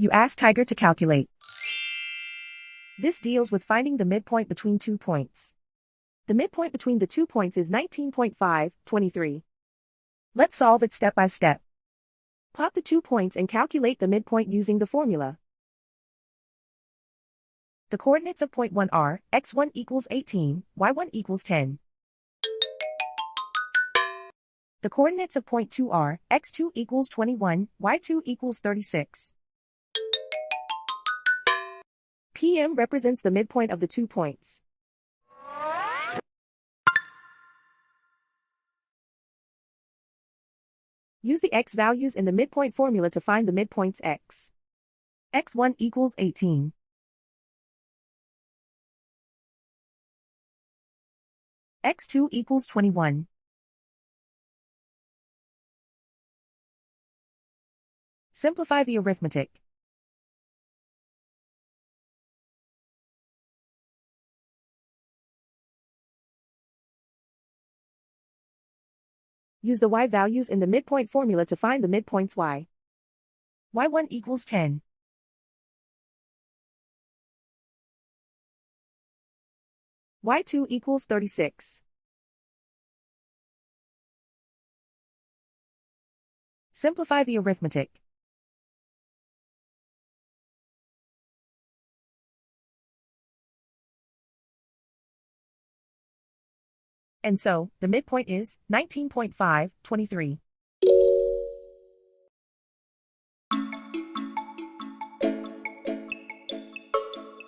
You ask Tiger to calculate. This deals with finding the midpoint between 2 points. The midpoint between the 2 points is 19.5, 23. Let's solve it step by step. Plot the 2 points and calculate the midpoint using the formula. The coordinates of point 1 are x1 equals 18, y1 equals 10. The coordinates of point 2 are x2 equals 21, y2 equals 36. PM represents the midpoint of the 2 points. Use the x values in the midpoint formula to find the midpoints x. x1 equals 18. x2 equals 21. Simplify the arithmetic. Use the y values in the midpoint formula to find the midpoints y. y1 equals 10. y2 equals 36. Simplify the arithmetic. And so, the midpoint is 19.5, 23.